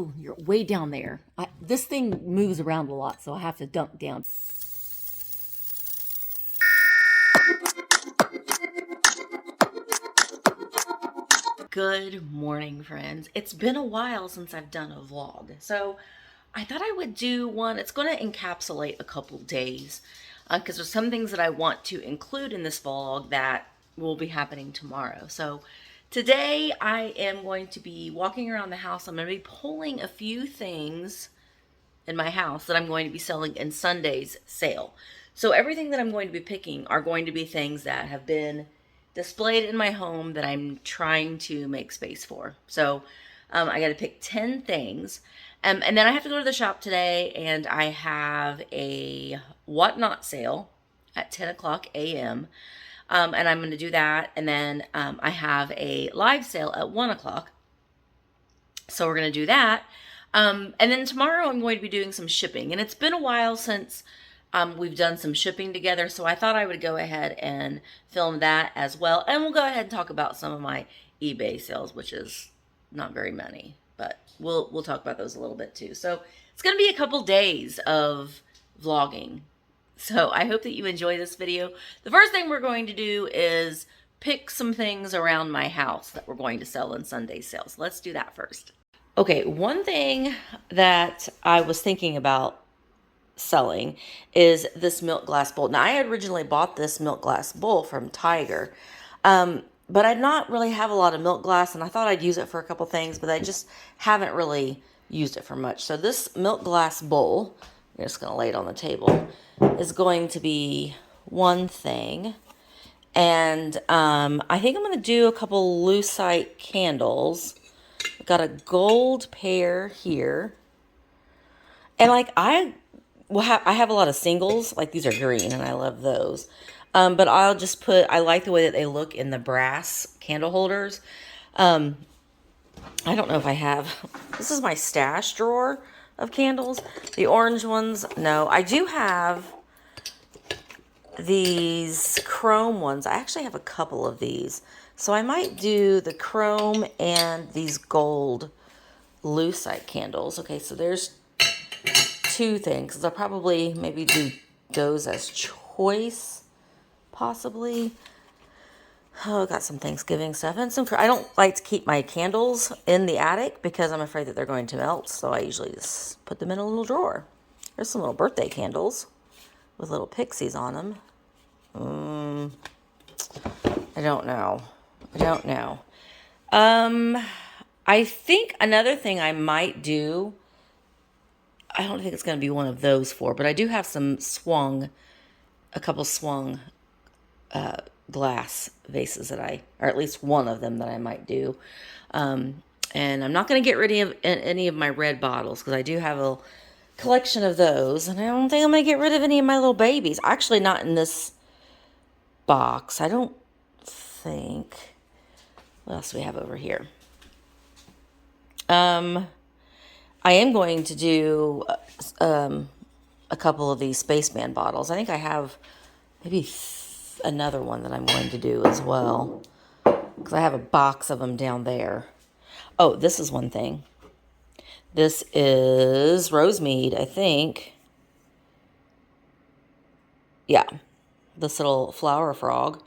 Oh, you're way down there. This thing moves around a lot, so I have to dunk down. Good morning, friends. It's been a while since I've done a vlog, so I thought I would do one. It's going to encapsulate a couple days because there's some things that I want to include in this vlog that will be happening tomorrow. So today I am going to be walking around the house. I'm going to be pulling a few things in my house that I'm going to be selling in Sunday's sale. So everything that I'm going to be picking are going to be things that have been displayed in my home that I'm trying to make space for. So I got to pick 10 things. And then I have to go to the shop today, and I have a whatnot sale at 10 o'clock a.m. And I'm going to do that. And then I have a live sale at 1 o'clock. So we're going to do that. And then tomorrow I'm going to be doing some shipping. And it's been a while since we've done some shipping together. So I thought I would go ahead and film that as well. And we'll go ahead and talk about some of my eBay sales, which is not very many. But we'll talk about those a little bit too. So it's going to be a couple days of vlogging. So I hope that you enjoy this video. The first thing we're going to do is pick some things around my house that we're going to sell in Sunday's sales. Let's do that first. Okay, one thing that I was thinking about selling is this milk glass bowl. Now, I had originally bought this milk glass bowl from Tiger, but I not really have a lot of milk glass, and I thought I'd use it for a couple things, but I just haven't really used it for much. So this milk glass bowl, I'm just going to lay it on the table, is going to be one thing. And I think I'm going to do a couple lucite candles. I've got a gold pair here. And like I have a lot of singles. Like these are green and I love those. But I'll just I like the way that they look in the brass candle holders. I don't know if I have, this is my stash drawer of candles. The orange ones, no. I do have these chrome ones. I actually have a couple of these. So I might do the chrome and these gold lucite candles. Okay, so there's two things. I'll probably maybe do those as choice, possibly. Oh, got some Thanksgiving stuff and some. I don't like to keep my candles in the attic because I'm afraid that they're going to melt. So I usually just put them in a little drawer. There's some little birthday candles with little pixies on them. I don't know. I think another thing I might do, I don't think it's going to be one of those four, but I do have some a couple swung glass vases that or at least one of them that I might do. And I'm not going to get rid of any of my red bottles because I do have a collection of those. And I don't think I'm going to get rid of any of my little babies. Actually, not in this box. I don't think. What else do we have over here? I am going to do a couple of these Spaceman bottles. I think I have maybe another one that I'm going to do as well because I have a box of them down there. Oh, this is one thing. This is Rosemead, I think. Yeah, this little flower frog.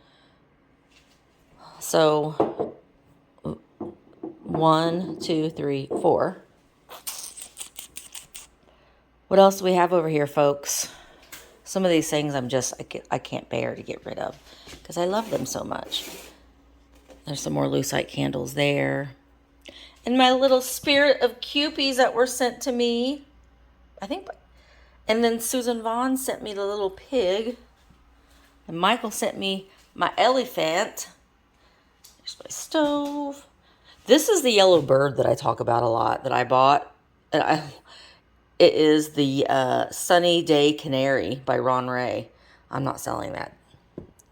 So 1, 2, 3, 4. What else do we have over here, folks? Some of these things I can't bear to get rid of because I love them so much. There's some more lucite candles there. And my little spirit of Cupies that were sent to me. I think, and then Susan Vaughn sent me the little pig. And Michael sent me my elephant. There's my stove. This is the yellow bird that I talk about a lot that I bought. And it is the Sunny Day Canary by Ron Ray. I'm not selling that.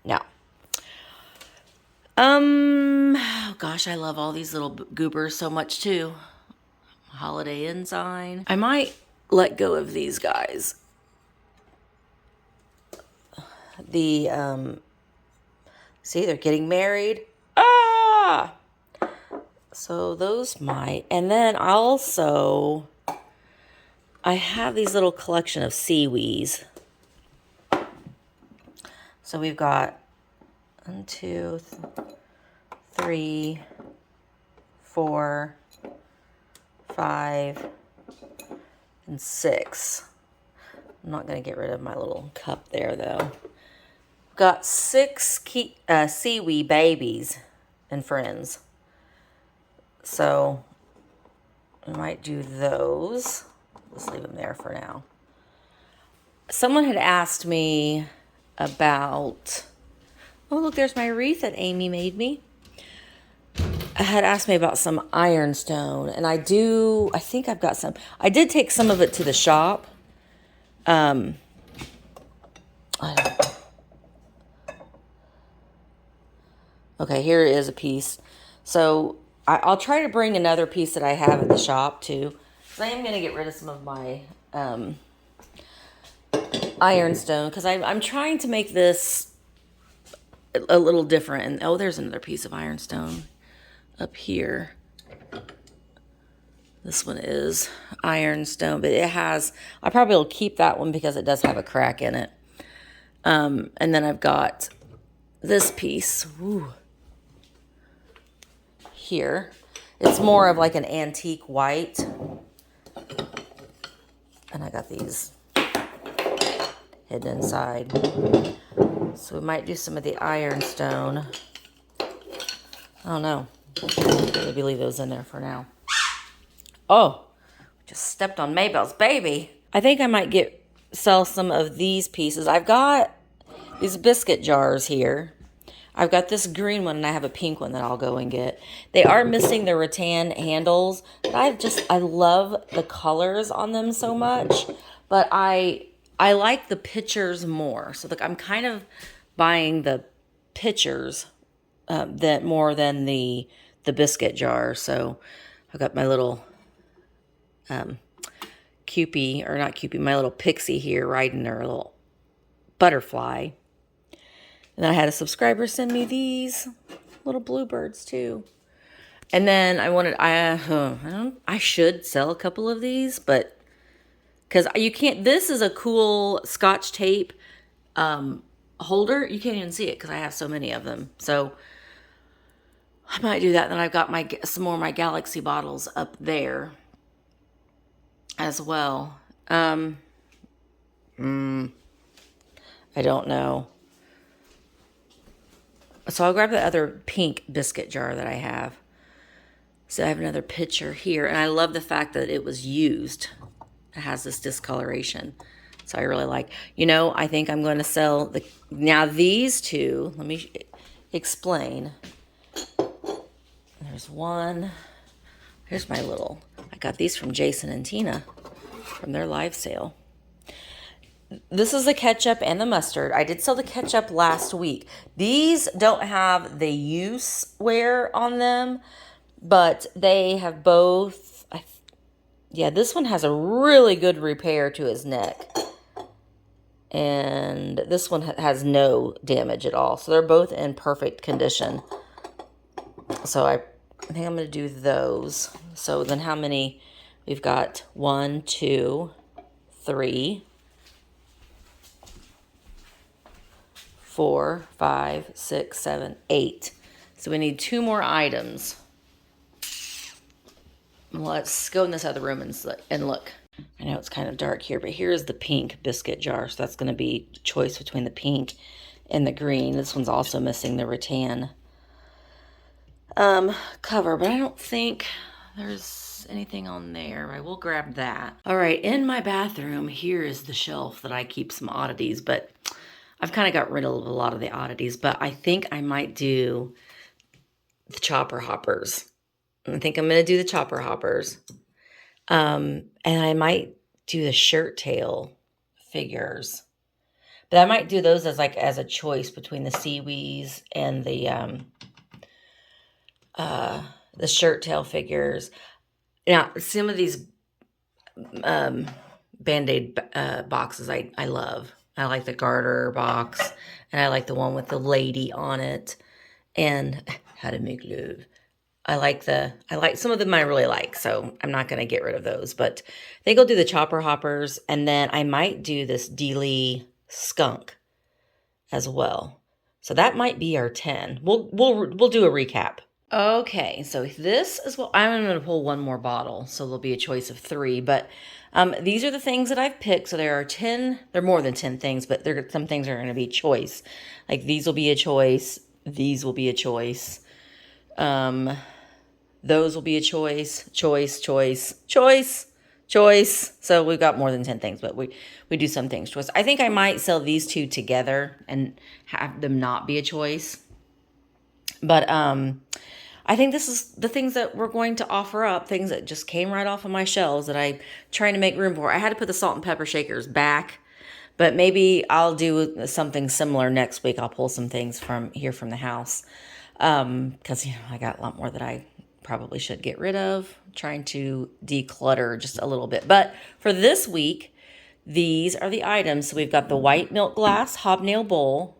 No. Oh gosh, I love all these little goobers so much too. Holiday Ensign. I might let go of these guys. See, they're getting married. Ah! So those might. And then also, I have these little collection of seaweeds. So we've got 1, 2, 3, 4, 5, and 6. I'm not going to get rid of my little cup there, though. Got 6 seaweed babies and friends. So I might do those. Let's leave them there for now. Someone had asked me about... Oh, look, there's my wreath that Amy made me. Had asked me about some ironstone, and I think I've got some. I did take some of it to the shop. I don't... Okay, here is a piece. So I'll try to bring another piece that I have at the shop too. So I am going to get rid of some of my ironstone because I'm trying to make this a little different. And oh, there's another piece of ironstone up here. This one is ironstone, but it has, I probably will keep that one because it does have a crack in it. And then I've got this piece. Ooh. Here. It's more of like an antique white. And I got these hidden inside. So we might do some of the ironstone. I don't know. Maybe leave those in there for now. Oh, just stepped on Maybelle's baby. I think I might sell some of these pieces. I've got these biscuit jars here. I've got this green one and I have a pink one that I'll go and get. They are missing the rattan handles, but I love the colors on them so much. But I like the pictures more. So look, I'm kind of buying the pictures more than the biscuit jar. So I've got my little Cupie, or not Cupie, my little pixie here riding her little butterfly. And then I had a subscriber send me these little bluebirds too. And then I should sell a couple of these, but because you can't, this is a cool Scotch tape holder. You can't even see it because I have so many of them. So I might do that. Then I've got some more of my Galaxy bottles up there as well. I don't know. So I'll grab the other pink biscuit jar that I have. So I have another picture here. And I love the fact that it was used. It has this discoloration. So I really like. I think I'm going to sell now these two. Let me explain. There's one. Here's my little. I got these from Jason and Tina from their live sale. This is the ketchup and the mustard. I did sell the ketchup last week. These don't have the use wear on them, but they have both. Yeah, this one has a really good repair to his neck. And this one has no damage at all. So they're both in perfect condition. So I think I'm going to do those. So then how many? We've got 1, 2, 3, 4, 5, 6, 7, 8. So we need 2 more items. Let's go in this other room and look. I know it's kind of dark here, but here's the pink biscuit jar. So that's going to be a choice between the pink and the green. This one's also missing the rattan cover, but I don't think there's anything on there. I will grab that. All right, in my bathroom, here is the shelf that I keep some oddities, but I've kind of got rid of a lot of the oddities, but I think I might do the chopper hoppers. I think I'm going to do the chopper hoppers. And I might do the shirt tail figures. But I might do those as a choice between the seaweeds and the shirt tail figures. Now, some of these Band-Aid boxes I love. I like the garter box, and I like the one with the lady on it, and how to make love. I like some of them I really like, so I'm not going to get rid of those. But I think I'll do the chopper hoppers, and then I might do this Dealy skunk as well. So that might be our 10. We'll do a recap. Okay, so this is what I'm going to pull one more bottle, so there'll be a choice of 3. But these are the things that I've picked. So there are 10. There are more than 10 things, but there some things are going to be choice. Like these will be a choice. These will be a choice. Those will be a choice. Choice. So we've got more than 10 things, but we do some things choice. I think I might sell these 2 together and have them not be a choice. But I think this is the things that we're going to offer up, things that just came right off of my shelves that I'm trying to make room for. I had to put the salt and pepper shakers back, but maybe I'll do something similar next week. I'll pull some things from the house because I got a lot more that I probably should get rid of. I'm trying to declutter just a little bit. But for this week, these are the items. So we've got the white milk glass hobnail bowl.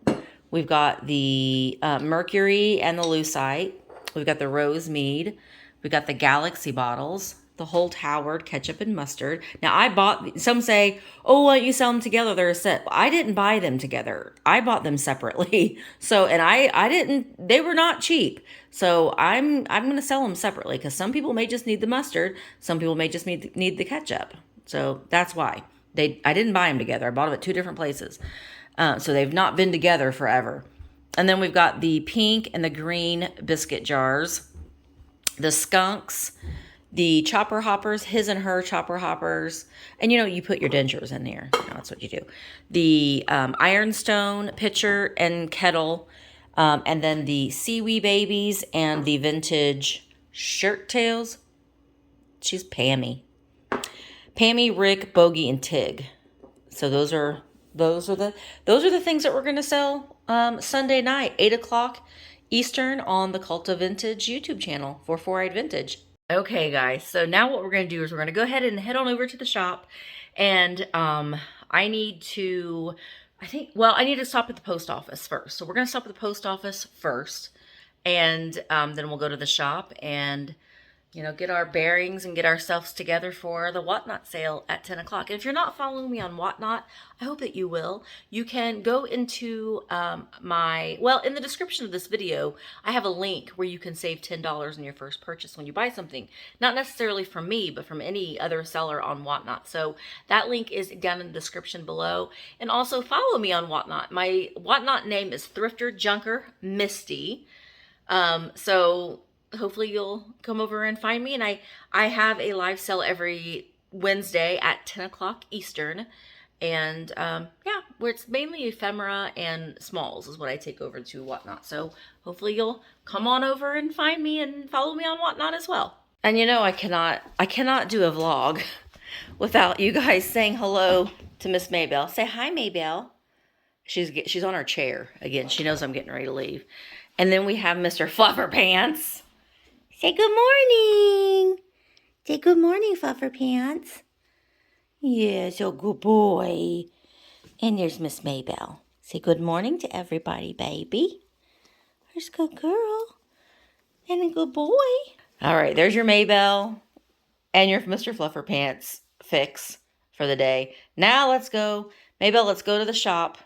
We've got the mercury and the lucite. We've got the rose mead. We've got the galaxy bottles, the Holt Howard ketchup and mustard. Now I bought, some say, oh, why don't you sell them together? They're a set. Well, I didn't buy them together. I bought them separately. So, and I didn't, they were not cheap. So I'm going to sell them separately because some people may just need the mustard. Some people may just need the ketchup. So that's why I didn't buy them together. I bought them at 2 different places. So they've not been together forever. And then we've got the pink and the green biscuit jars, the skunks, the chopper hoppers, his and her chopper hoppers. And you put your dentures in there. That's what you do. The ironstone pitcher and kettle, and then the seaweed babies and the vintage shirt tails. She's Pammy, Rick, Bogey, and Tig. So those are the things that we're going to sell Sunday night, 8:00 Eastern on the Cult of Vintage YouTube channel for 4-Eyed Vintage. Okay, guys. So now what we're going to do is we're going to go ahead and head on over to the shop, and I need to stop at the post office first. So we're going to stop at the post office first, and then we'll go to the shop and get our bearings and get ourselves together for the Whatnot sale at 10 o'clock. And if you're not following me on Whatnot, I hope that you will. You can go into in the description of this video, I have a link where you can save $10 on your first purchase when you buy something. Not necessarily from me, but from any other seller on Whatnot. So that link is down in the description below. And also follow me on Whatnot. My Whatnot name is Thrifter Junker Misty. So hopefully you'll come over and find me. And I have a live sale every Wednesday at 10 o'clock Eastern. And where it's mainly ephemera and smalls is what I take over to Whatnot. So hopefully you'll come on over and find me and follow me on Whatnot as well. And I cannot do a vlog without you guys saying hello to Miss Maybelle. Say hi, Maybelle. She's on her chair again. She knows I'm getting ready to leave. And then we have Mr. Fluffer Pants. Say good morning. Say good morning, Fluffer Pants. Yes, oh good boy. And there's Miss Maybelle. Say good morning to everybody, baby. There's a good girl. And a good boy. All right, there's your Maybelle and your Mr. Fluffer Pants fix for the day. Now let's go. Maybelle, let's go to the shop.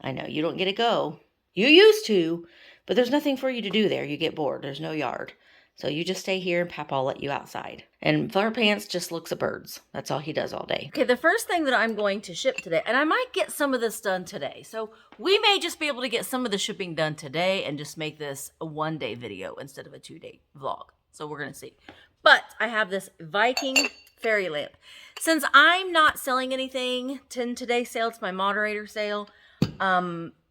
I know you don't get to go. You used to, but there's nothing for you to do there. You get bored. There's no yard. So you just stay here and Papa will let you outside. And Fluffer Pants just looks at birds. That's all he does all day. Okay, the first thing that I'm going to ship today, and I might get some of this done today. So we may just be able to get some of the shipping done today and just make this a 1-day video instead of a 2-day vlog. So we're going to see. But I have this Viking fairy lamp. Since I'm not selling anything in today's sale, it's my moderator sale,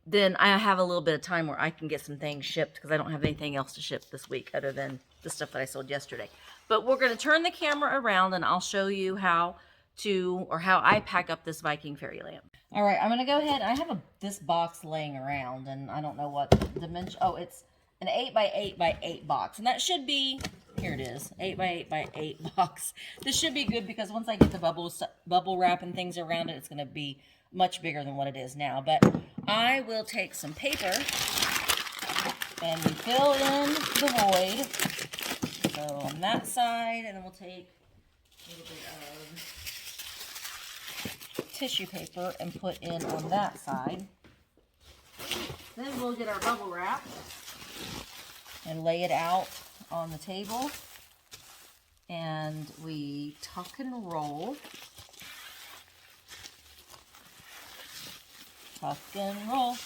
then I have a little bit of time where I can get some things shipped because I don't have anything else to ship this week other than the stuff that I sold yesterday. But we're going to turn the camera around and I'll show you how I pack up this Viking fairy lamp. All right, I'm going to go ahead. I have this box laying around and I don't know what dimension. Oh, it's an 8x8x8 box. And that should be, here it is, 8x8x8 box. This should be good because once I get the bubble wrap and things around it, it's going to be much bigger than what it is now. But I will take some paper and we fill in the void. on that side, and then we'll take a little bit of tissue paper and put in on that side. Then we'll get our bubble wrap and lay it out on the table. And we tuck and roll. Tuck and roll.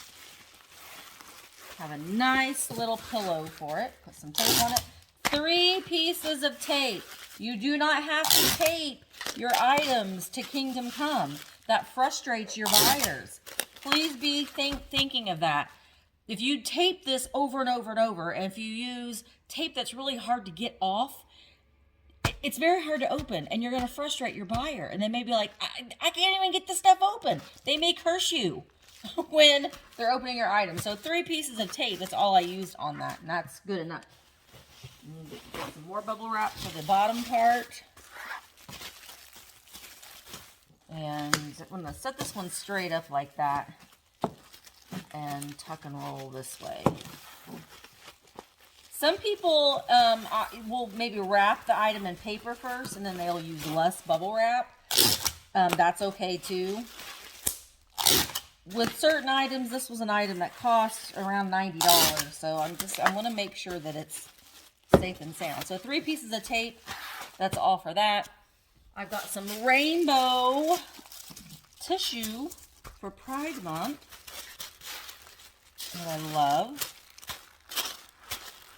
Have a nice little pillow for it. Put some tape on it. 3 pieces of tape. You do not have to tape your items to Kingdom Come. That frustrates your buyers. Please be thinking of that. If you tape this over and over and over, and if you use tape that's really hard to get off, it's very hard to open, and you're going to frustrate your buyer. And they may be like, I can't even get this stuff open. They may curse you when they're opening your item. So 3 pieces of tape, that's all I used on that, and that's good enough. Get some more bubble wrap for the bottom part. And I'm going to set this one straight up like that and tuck and roll this way. Some people will maybe wrap the item in paper first, and then they'll use less bubble wrap. That's okay too. With certain items, this was an item that cost around $90, so I want to make sure that it's safe and sound. So 3 pieces of tape, that's all for that. I've got some rainbow tissue for Pride Month that I love.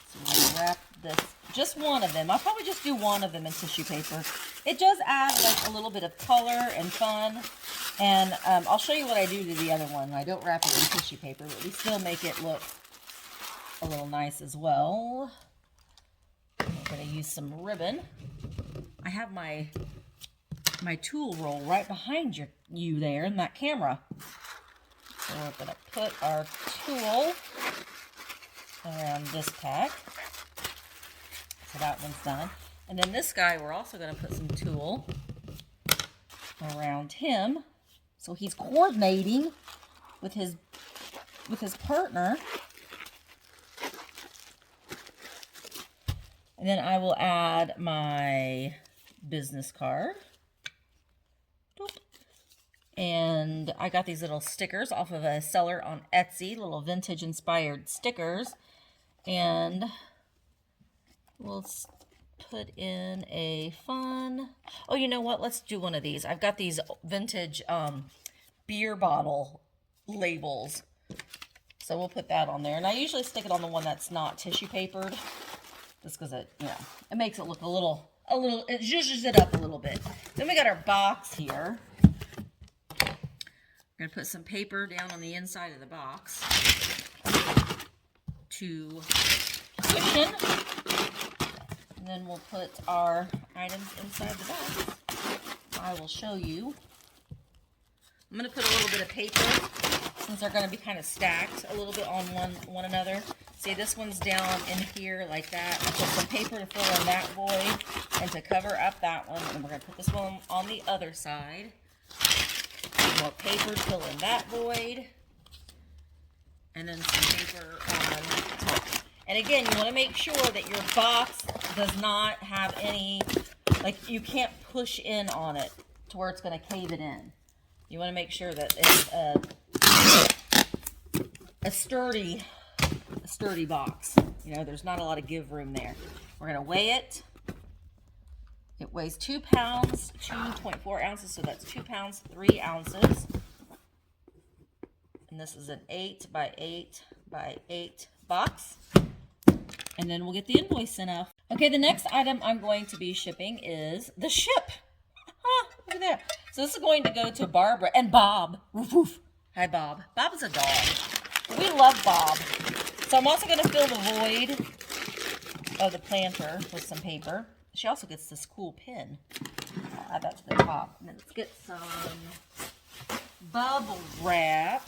So I'm going to wrap this, just one of them. I'll probably just do one of them in tissue paper. It does add like a little bit of color and fun. And I'll show you what I do to the other one. I don't wrap it in tissue paper, but we still make it look a little nice as well. I'm going to use some ribbon. I have my tool roll right behind you there in that camera. So we're going to put our tool around this pack. So that one's done. And then this guy, we're also going to put some tulle around him. So he's coordinating with his partner. And then I will add my business card. And I got these little stickers off of a seller on Etsy, little vintage inspired stickers. And we'll put in a fun, oh, you know what? Let's do one of these. I've got these vintage beer bottle labels. So we'll put that on there. And I usually stick it on the one that's not tissue papered. Just because it makes it look a little, it zhuzhes it up a little bit. Then we got our box here. I'm going to put some paper down on the inside of the box to cushion. And then we'll put our items inside the box. I will show you. I'm going to put a little bit of paper, since they're going to be kind of stacked a little bit on one another. See, this one's down in here like that. I put some paper to fill in that void and to cover up that one. And we're going to put this one on the other side. More paper to fill in that void. And then some paper on top. And again, you want to make sure that your box does not have any, like, you can't push in on it to where it's going to cave it in. You want to make sure that it's a sturdy box. You know, there's not a lot of give room there. We're going to weigh it. It weighs 2 pounds, 2.4 ounces, so that's 2 pounds, 3 ounces. And this is an 8 by 8 by 8 box. And then we'll get the invoice sent out. Okay, the next item I'm going to be shipping is the ship. Look at that. So this is going to go to Barbara and Bob. Woof, woof. Hi, Bob. Bob is a dog. We love Bob. So I'm also going to fill the void of the planter with some paper. She also gets this cool pin. I'll add that to the top. And then let's get some bubble wrap.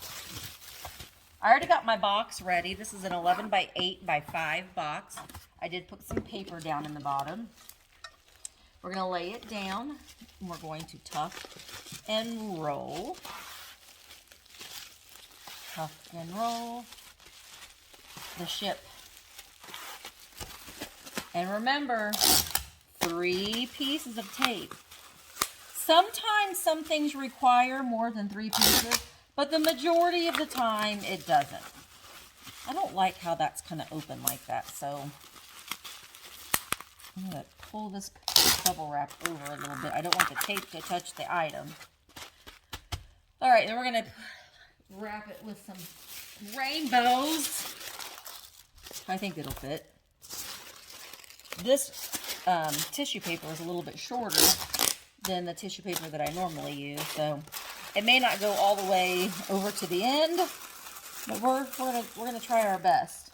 I already got my box ready. This is an 11 by 8 by 5 box. I did put some paper down in the bottom. We're going to lay it down, and we're going to tuck and roll. Tuck and roll the ship. And remember, 3 pieces of tape. Sometimes some things require more than 3 pieces, but the majority of the time it doesn't. I don't like how that's kind of open like that, so I'm going to pull this bubble wrap over a little bit. I don't want the tape to touch the item. All right, then we're going to wrap it with some rainbows. I think it'll fit. This tissue paper is a little bit shorter than the tissue paper that I normally use, so it may not go all the way over to the end, but we're gonna try our best.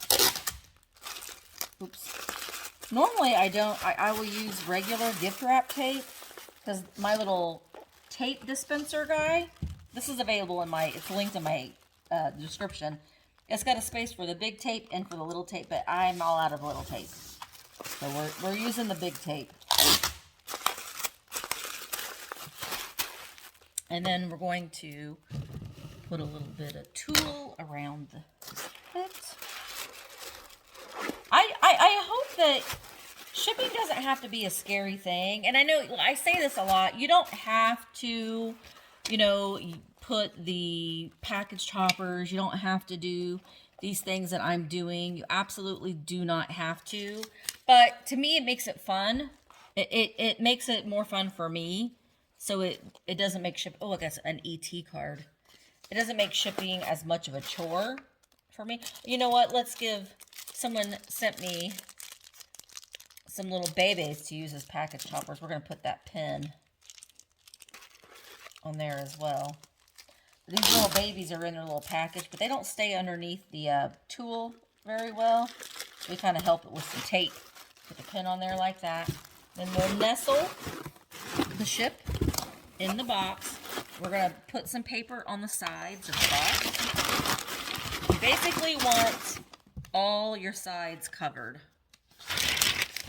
Oops. Normally I will use regular gift wrap tape because my little tape dispenser guy, this is available in it's linked in my description. It's got a space for the big tape and for the little tape, but I'm all out of little tape. So we're using the big tape. And then we're going to put a little bit of tulle around it. I hope that shipping doesn't have to be a scary thing. And I know I say this a lot. You don't have to, put the package toppers. You don't have to do these things that I'm doing. You absolutely do not have to. But to me, it makes it fun. It makes it more fun for me. So it doesn't make shipping. Oh, look, that's an ET card. It doesn't make shipping as much of a chore for me. You know what? Someone sent me some little babies to use as package toppers. We're going to put that pin on there as well. These little babies are in their little package, but they don't stay underneath the tulle very well. So we kind of help it with some tape. Put the pin on there like that. Then we'll nestle the ship in the box. We're going to put some paper on the sides of the box. You basically want all your sides covered.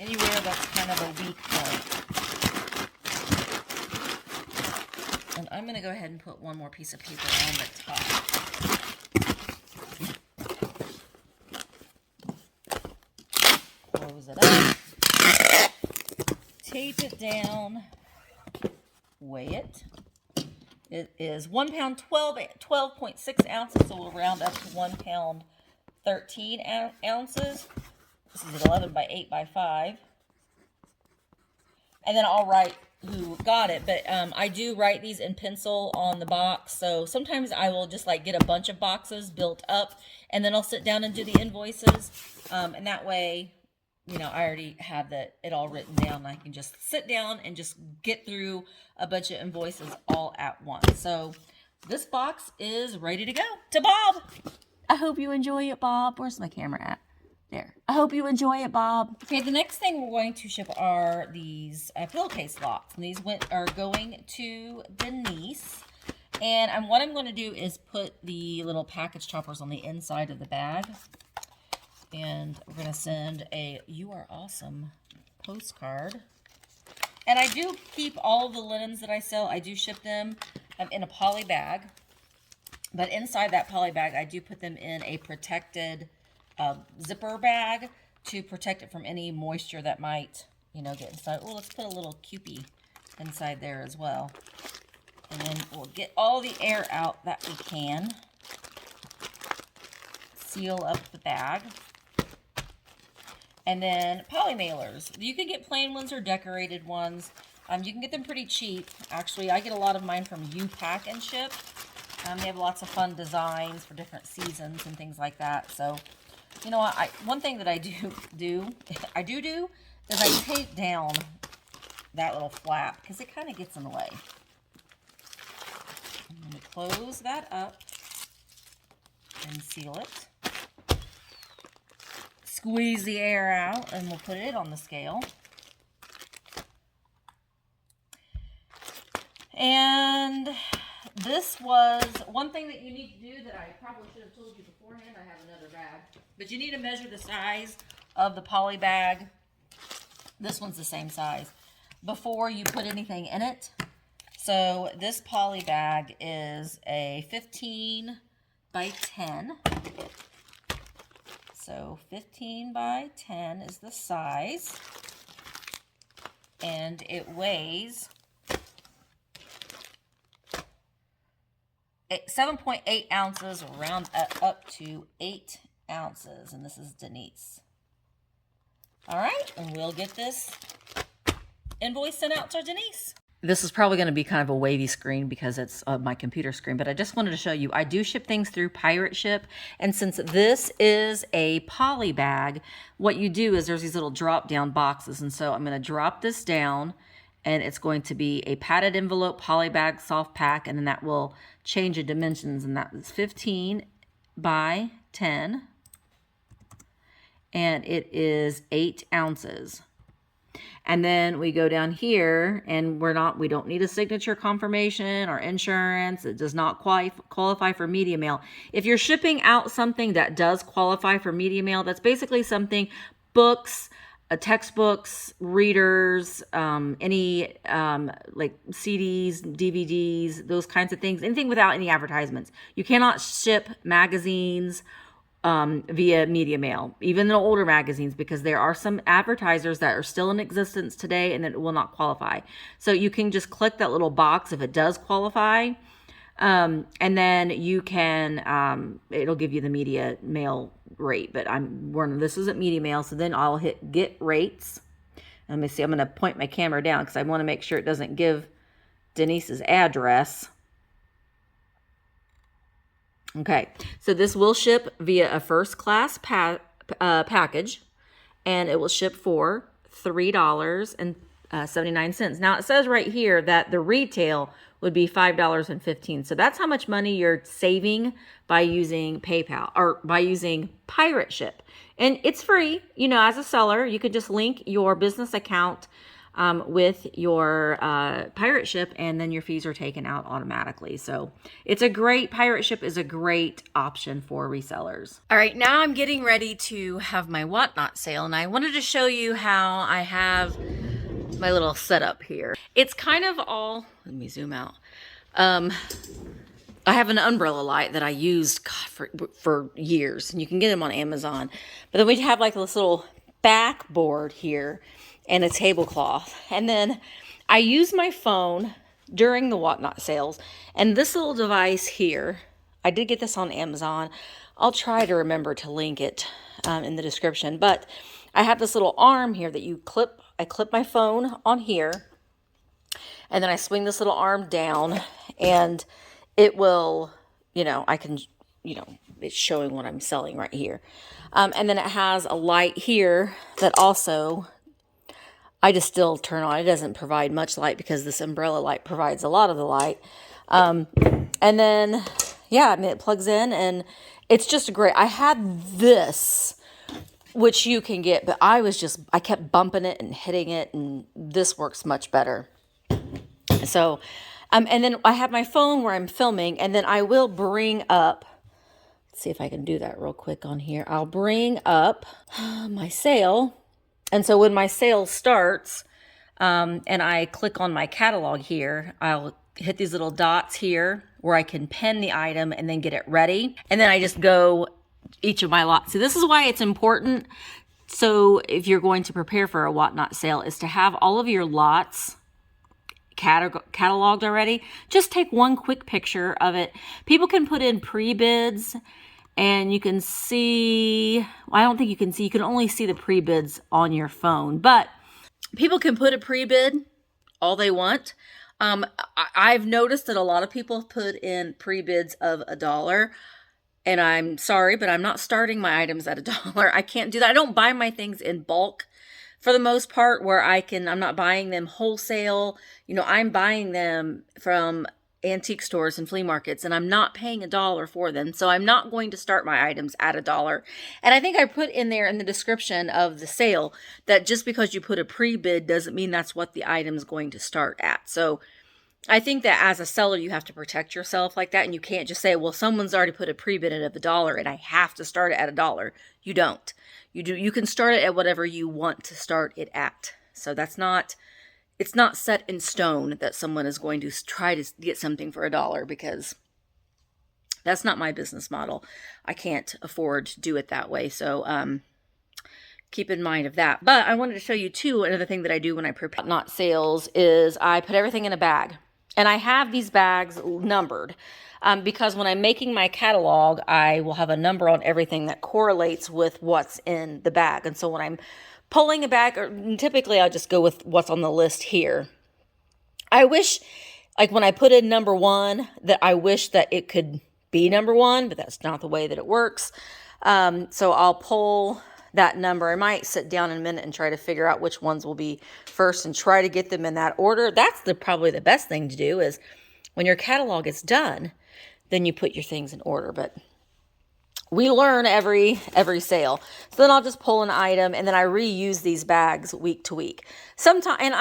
Anywhere that's kind of a weak point. And I'm going to go ahead and put one more piece of paper on the top. Close it up. Tape it down. Weigh it. It is 1 pound 12.6 ounces, so we'll round up to 1 pound 13 ounces. This is an 11 by 8 by 5. And then I'll write who got it, but I do write these in pencil on the box. So sometimes I will just like get a bunch of boxes built up, and then I'll sit down and do the invoices. And that way, I already have it all written down. I can just sit down and just get through a bunch of invoices all at once. So this box is ready to go to Bob. I hope you enjoy it, Bob. Where's my camera at? There. I hope you enjoy it, Bob. Okay, the next thing we're going to ship are these pillowcase locks. And these are going to Denise. And what I'm going to do is put the little package toppers on the inside of the bag. And we're going to send a "You Are Awesome" postcard. And I do keep all of the linens that I sell. I do ship them in a poly bag. But inside that poly bag, I do put them in a protected zipper bag to protect it from any moisture that might, get inside. Oh, let's put a little Kewpie inside there as well. And then we'll get all the air out that we can. Seal up the bag. And then poly mailers. You can get plain ones or decorated ones. You can get them pretty cheap. Actually, I get a lot of mine from U-Pack and Ship. They have lots of fun designs for different seasons and things like that. So, one thing that I do is I tape down that little flap because it kind of gets in the way. I'm going to close that up and seal it. Squeeze the air out and we'll put it on the scale. And this was one thing that you need to do that I probably should have told you beforehand. I have another bag. But you need to measure the size of the poly bag. This one's the same size. Before you put anything in it. So this poly bag is a 15 by 10. So 15 by 10 is the size. And it weighs 7.8 ounces, round up to 8 ounces. And this is Denise. All right, and we'll get this invoice sent out to Denise. This is probably going to be kind of a wavy screen because it's my computer screen, but I just wanted to show you, I do ship things through Pirate Ship. And since this is a poly bag, what you do is there's these little drop down boxes. And so I'm going to drop this down, and it's going to be a padded envelope poly bag soft pack. And then that will change the dimensions. And that is 15 by 10. And it is 8 ounces. And then we go down here, and we don't need a signature confirmation or insurance. It does not qualify for media mail. If you're shipping out something that does qualify for media mail, that's basically something, books, textbooks, readers, any like CDs, DVDs, those kinds of things, anything without any advertisements. You cannot ship magazines via media mail, even the older magazines, because there are some advertisers that are still in existence today and that will not qualify. So you can just click that little box if it does qualify, and then you can, it'll give you the media mail rate, but this isn't media mail, so then I'll hit get rates. Let me see, I'm going to point my camera down because I want to make sure it doesn't give Denise's address. Okay, so this will ship via a first class package, and it will ship for $3.79. Now it says right here that the retail would be $5.15. So that's how much money you're saving by using PayPal or by using Pirate Ship. And it's free. You know, as a seller, you could just link your business account with your Pirate Ship, and then your fees are taken out automatically. So Pirate Ship is a great option for resellers. All right, now I'm getting ready to have my whatnot sale, and I wanted to show you how I have my little setup here. It's kind of all, let me zoom out. I have an umbrella light that I used for years, and you can get them on Amazon. But then we have like this little backboard here and a tablecloth. And then I use my phone during the whatnot sales. And this little device here, I did get this on Amazon. I'll try to remember to link it in the description. But I have this little arm here that you clip. I clip my phone on here, and then I swing this little arm down, and it will, it's showing what I'm selling right here. And then it has a light here that also I just still turn on. It doesn't provide much light because this umbrella light provides a lot of the light. And then, it plugs in, and it's just great. I had this, which you can get, but I kept bumping it and hitting it, and this works much better. So, and then I have my phone where I'm filming, and then I will bring up, let's see if I can do that real quick on here. I'll bring up my sale. And so when my sale starts, and I click on my catalog here, I'll hit these little dots here where I can pen the item and then get it ready. And then I just go each of my lots. So this is why it's important. So if you're going to prepare for a whatnot sale, is to have all of your lots cataloged already. Just take one quick picture of it. People can put in pre-bids, and you can see, I don't think you can see, you can only see the pre-bids on your phone, but people can put a pre-bid all they want. I've noticed that a lot of people put in pre-bids of $1, and I'm sorry, but I'm not starting my items at $1. I can't do that. I don't buy my things in bulk for the most part, where I'm not buying them wholesale. I'm buying them from antique stores and flea markets, and I'm not paying $1 for them. So I'm not going to start my items at $1. And I think I put in there in the description of the sale that just because you put a pre-bid doesn't mean that's what the item's going to start at. So I think that as a seller, you have to protect yourself like that, and you can't just say, well, someone's already put a pre-bid in of $1 and I have to start it at $1. You don't. You can start it at whatever you want to start it at. So it's not set in stone that someone is going to try to get something for $1, because That's not my business model. I can't afford to do it that way. So keep in mind of that. But I wanted to show you too, another thing that I do when I prepare not sales is I put everything in a bag. And I have these bags numbered because when I'm making my catalog, I will have a number on everything that correlates with what's in the bag. And so when I'm pulling a bag, or typically I'll just go with what's on the list here. I wish, like when I put in number 1, that I wish that it could be number 1, but that's not the way that it works. So I'll pull that number. I might sit down in a minute and try to figure out which ones will be first and try to get them in that order. That's probably the best thing to do is when your catalog is done, then you put your things in order. But we learn every sale. So then I'll just pull an item and then I reuse these bags week to week. Sometimes, and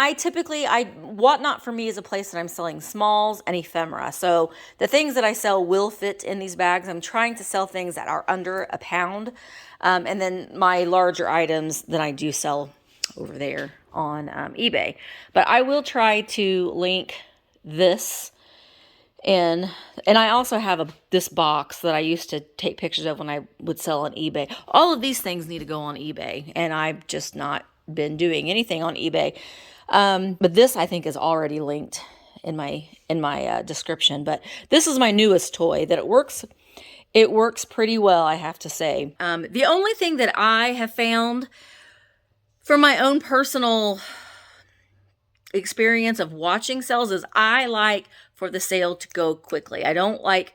Whatnot for me is a place that I'm selling smalls and ephemera. So the things that I sell will fit in these bags. I'm trying to sell things that are under a pound. And then my larger items that I do sell over there on eBay. But I will try to link this in, and I also have this box that I used to take pictures of when I would sell on eBay. All of these things need to go on eBay, and I've just not been doing anything on eBay. But this I think is already linked in my description. But this is my newest toy that it works. It works pretty well, I have to say. The only thing that I have found from my own personal experience of watching sales is I like for the sale to go quickly. I don't like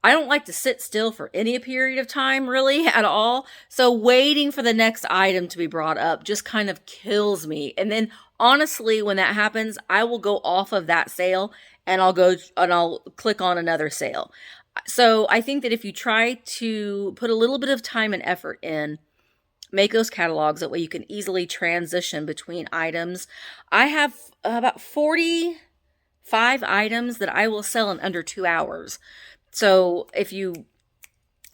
to sit still for any period of time really at all. So waiting for the next item to be brought up just kind of kills me. And then honestly, when that happens, I will go off of that sale and I'll click on another sale. So I think that if you try to put a little bit of time and effort in, make those catalogs, that way you can easily transition between items. I have about 45 items that I will sell in under 2 hours. So if you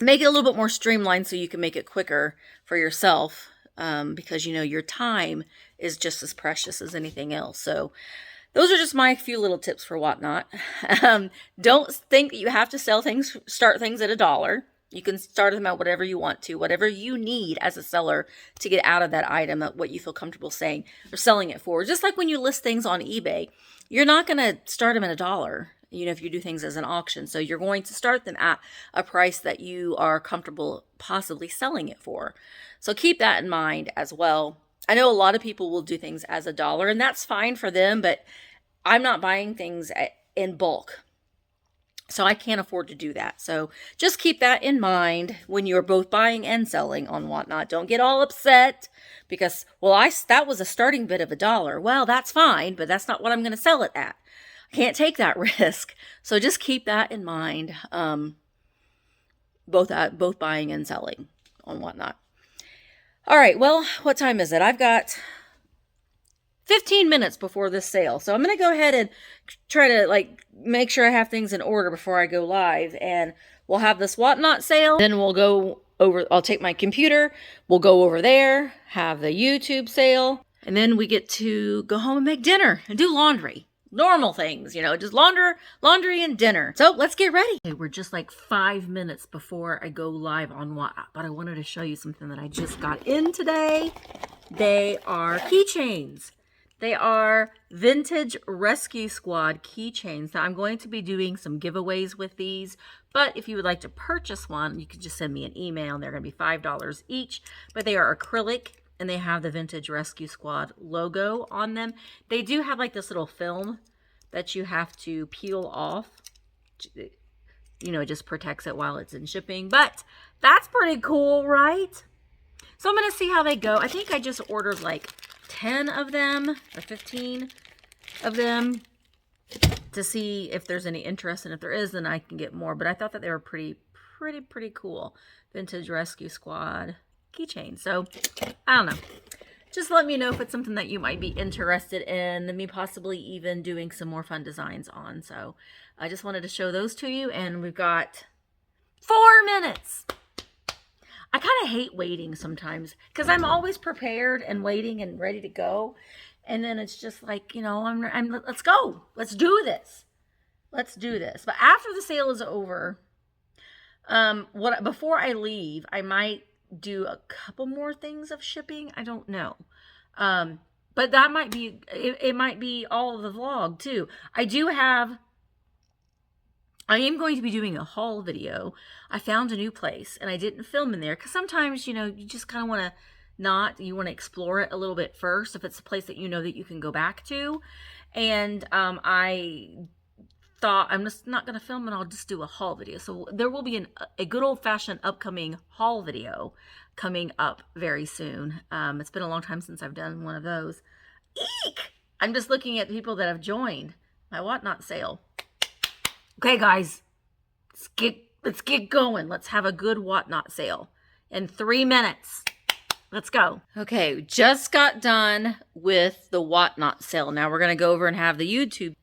make it a little bit more streamlined so you can make it quicker for yourself, because your time is just as precious as anything else. So those are just my few little tips for Whatnot. Don't think that you have to start things at $1. You can start them at whatever you want to, whatever you need as a seller to get out of that item, at what you feel comfortable saying or selling it for. Just like when you list things on eBay, you're not going to start them at $1, if you do things as an auction. So you're going to start them at a price that you are comfortable possibly selling it for. So keep that in mind as well. I know a lot of people will do things as $1, and that's fine for them, but I'm not buying things in bulk. So I can't afford to do that. So just keep that in mind when you're both buying and selling on Whatnot. Don't get all upset because, that was a starting bid of $1. Well, that's fine, but that's not what I'm going to sell it at. I can't take that risk. So just keep that in mind, both buying and selling on Whatnot. All right, well, what time is it? I've got 15 minutes before this sale. So I'm going to go ahead and try to make sure I have things in order before I go live, and we'll have this Whatnot sale. Then we'll go over, I'll take my computer, we'll go over there, have the YouTube sale, and then we get to go home and make dinner and do laundry. Normal things, just laundry and dinner. So let's get ready. Okay, we're just 5 minutes before I go live on Whatnot, but I wanted to show you something that I just got in today. They are keychains. They are Vintage Rescue Squad keychains. Now, I'm going to be doing some giveaways with these, but if you would like to purchase one, you can just send me an email, and they're going to be $5 each. But they are acrylic, and they have the Vintage Rescue Squad logo on them. They do have this little film that you have to peel off. It just protects it while it's in shipping. But that's pretty cool, right? So I'm going to see how they go. I think I just ordered 10 of them or 15 of them to see if there's any interest, and if there is, then I can get more. But I thought that they were pretty cool. Vintage Rescue Squad keychain. So I don't know. Just let me know if it's something that you might be interested in, me possibly even doing some more fun designs on. So I just wanted to show those to you, and we've got 4 minutes. I kind of hate waiting sometimes because I'm always prepared and waiting and ready to go. And then it's just let's go. Let's do this. Let's do this. But after the sale is over, Before I leave, I might do a couple more things of shipping. I don't know. But that might be it might be all of the vlog too. I am going to be doing a haul video. I found a new place and I didn't film in there because sometimes, you just kind of want to you want to explore it a little bit first if it's a place that you know that you can go back to. And I thought I'm just not going to film and I'll just do a haul video. So there will be a good old-fashioned upcoming haul video coming up very soon. It's been a long time since I've done one of those. Eek! I'm just looking at people that have joined my Whatnot sale. Okay, guys, let's get going. Let's have a good Whatnot sale in 3 minutes. Let's go. Okay, just got done with the Whatnot sale. Now we're going to go over and have the YouTube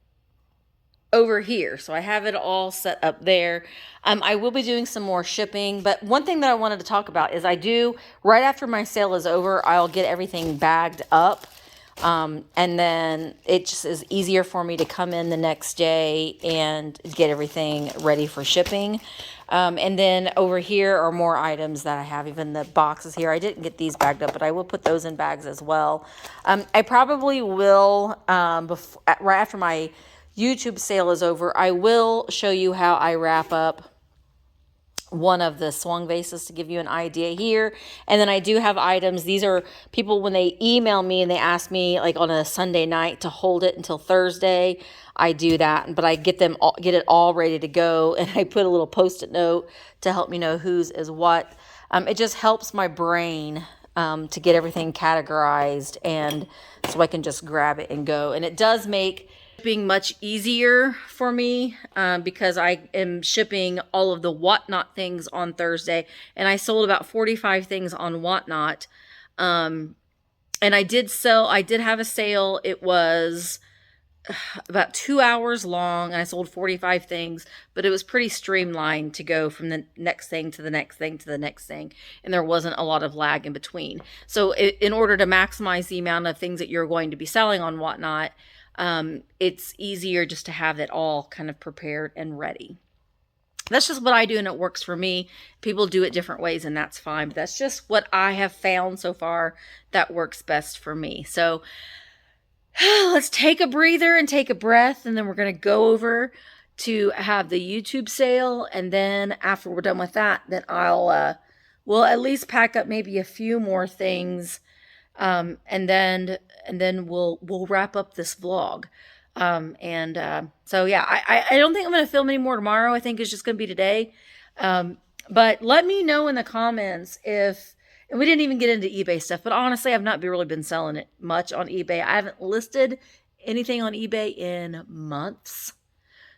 over here. So I have it all set up there. I will be doing some more shipping, but one thing that I wanted to talk about is right after my sale is over, I'll get everything bagged up. And then it just is easier for me to come in the next day and get everything ready for shipping. And then over here are more items that I have, even the boxes here. I didn't get these bagged up, but I will put those in bags as well. I probably will, right after my YouTube sale is over, I will show you how I wrap up one of the swung vases to give you an idea here. And then I do have items. These are people when they email me and they ask me like on a Sunday night to hold it until Thursday. I do that, but I get it all ready to go. And I put a little Post-it note to help me know whose is what. It just helps my brain to get everything categorized and so I can just grab it and go. And it does make shipping much easier for me because I am shipping all of the Whatnot things on Thursday, and I sold about 45 things on Whatnot. And I did have a sale. It was about 2 hours long, and I sold 45 things, but it was pretty streamlined to go from the next thing to the next thing to the next thing, and there wasn't a lot of lag in between. So in order to maximize the amount of things that you're going to be selling on Whatnot, it's easier just to have it all kind of prepared and ready. That's just what I do, and it works for me. People do it different ways, and that's fine. But that's just what I have found so far that works best for me. So let's take a breather and take a breath, and then we're going to go over to have the YouTube sale. And then after we're done with that, then we'll at least pack up maybe a few more things. And then we'll wrap up this vlog. So yeah, I don't think I'm going to film any more tomorrow. I think it's just going to be today. But let me know in the comments and we didn't even get into eBay stuff, but honestly, I've not really been selling it much on eBay. I haven't listed anything on eBay in months.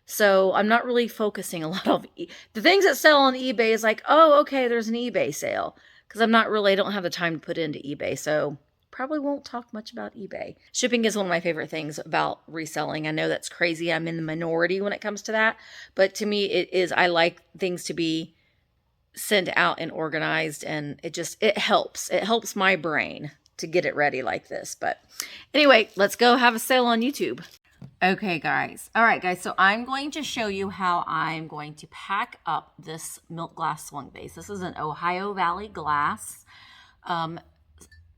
So I'm not really focusing a lot on the things that sell on eBay is like, oh, okay, there's an eBay sale. Because I don't have the time to put into eBay. So probably won't talk much about eBay. Shipping is one of my favorite things about reselling. I know that's crazy. I'm in the minority when it comes to that. But to me, it is, I like things to be sent out and organized. And it helps. It helps my brain to get it ready like this. But anyway, let's go have a sale on YouTube. Okay, guys. All right, guys. So I'm going to show you how I'm going to pack up this milk glass swung vase. This is an Ohio Valley glass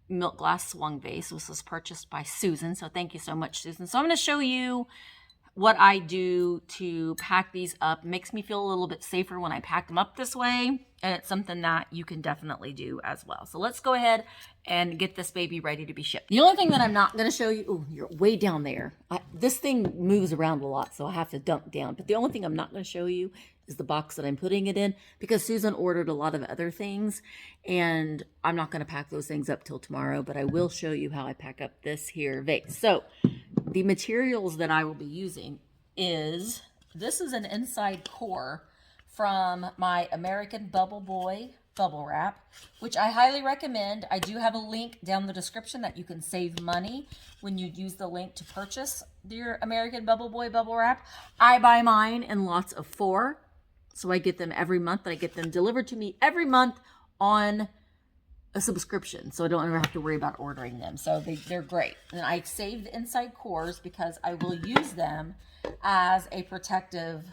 milk glass swung vase. This was purchased by Susan. So thank you so much, Susan. So I'm going to show you what I do to pack these up. It makes me feel a little bit safer when I pack them up this way. And it's something that you can definitely do as well. So let's go ahead and get this baby ready to be shipped. The only thing that I'm not going to show you, oh, you're way down there. This thing moves around a lot, so I have to dump down. But the only thing I'm not going to show you is the box that I'm putting it in, because Susan ordered a lot of other things, and I'm not going to pack those things up till tomorrow, but I will show you how I pack up this here vase. So the materials that I will be using this is an inside core from my American Bubble Boy bubble wrap, which I highly recommend. I do have a link down in the description that you can save money when you use the link to purchase your American Bubble Boy bubble wrap. I buy mine in lots of 4, so I get them every month. I get them delivered to me every month on a subscription, so I don't ever have to worry about ordering them. So they're great. And I save the inside cores because I will use them as a protective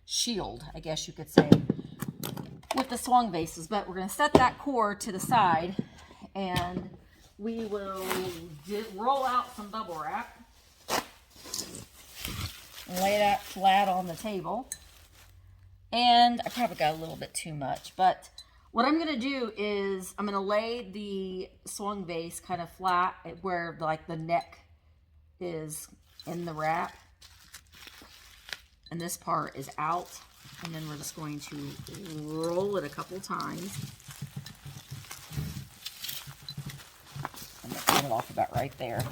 shield, I guess you could say. with the swung bases. But we're going to set that core to the side, and we will roll out some bubble wrap and lay that flat on the table. And I probably got a little bit too much, but what I'm going to do is I'm going to lay the swung base kind of flat where like the neck is in the wrap, and this part is out, and then we're just going to roll it a couple times. I'm going to get it off about right there.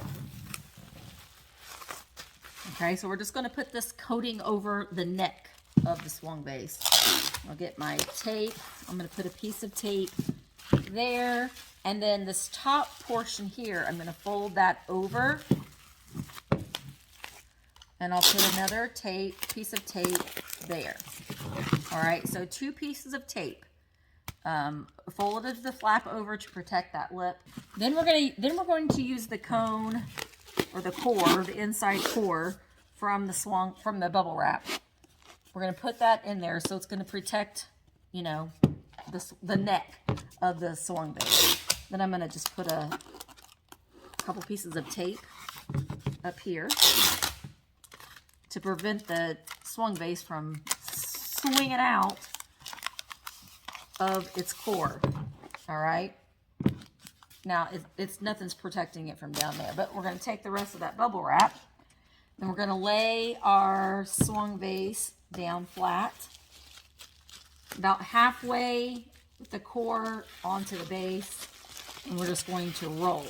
Okay, so we're just going to put this coating over the neck of the swung base. I'll get my tape. I'm going to put a piece of tape there, and then this top portion here, I'm going to fold that over, and I'll put another piece of tape there. All right, so 2 pieces of tape. Folded the flap over to protect that lip. Then we're going to use the cone or the core, the inside core from the bubble wrap. We're going to put that in there, so it's going to protect, you know, the neck of the swung base. Then I'm going to just put a couple pieces of tape up here to prevent the swung base from swinging out of its core. All right. Now, nothing's protecting it from down there, but we're going to take the rest of that bubble wrap, and we're going to lay our swung base down flat, about halfway with the core onto the base, and we're just going to roll.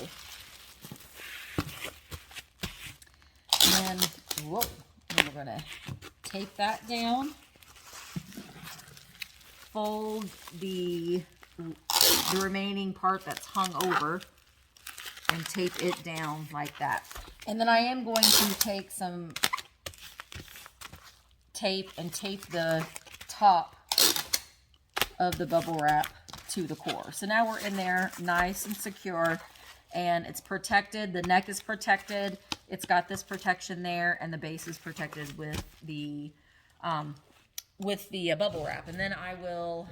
And then, whoa, and we're going to tape that down, fold the remaining part that's hung over, and tape it down like that. And then I am going to take some tape and tape the top of the bubble wrap to the core. So now we're in there nice and secure, and it's protected. The neck is protected. It's got this protection there, and the base is protected with the bubble wrap. And then I will,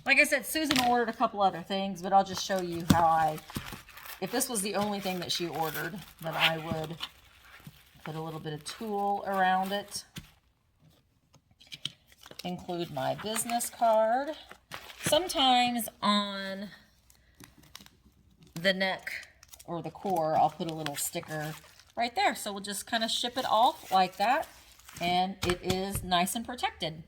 like I said, Susan ordered a couple other things, but I'll just show you how if this was the only thing that she ordered, then I would put a little bit of tulle around it, include my business card. Sometimes on the neck or the core, I'll put a little sticker right there. So we'll just kind of ship it off like that, and it is nice and protected.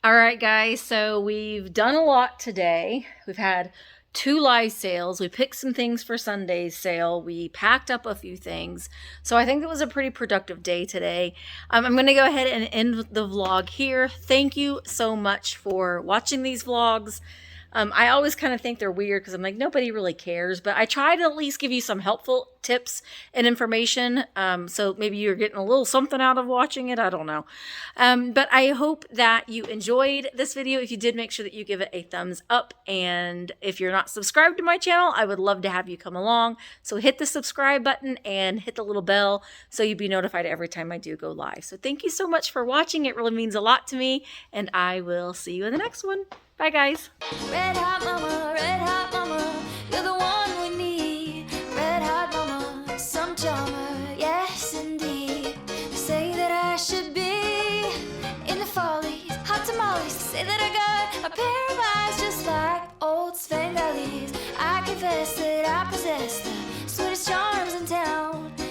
All right, guys, so we've done a lot today. We've had 2 live sales. We picked some things for Sunday's sale. We packed up a few things. So I think it was a pretty productive day today. I'm going to go ahead and end the vlog here. Thank you so much for watching these vlogs. I always kind of think they're weird because I'm like, nobody really cares, but I try to at least give you some helpful tips and information. So maybe you're getting a little something out of watching it. I don't know. But I hope that you enjoyed this video. If you did, make sure that you give it a thumbs up. And if you're not subscribed to my channel, I would love to have you come along. So hit the subscribe button and hit the little bell so you'll be notified every time I do go live. So thank you so much for watching. It really means a lot to me, and I will see you in the next one. Bye, guys. Red hot mama, you're the one we need. Red hot mama, some charmer, yes indeed. They say that I should be in the follies, hot tamales. Say that I got a pair of eyes just like old Svengali. I confess that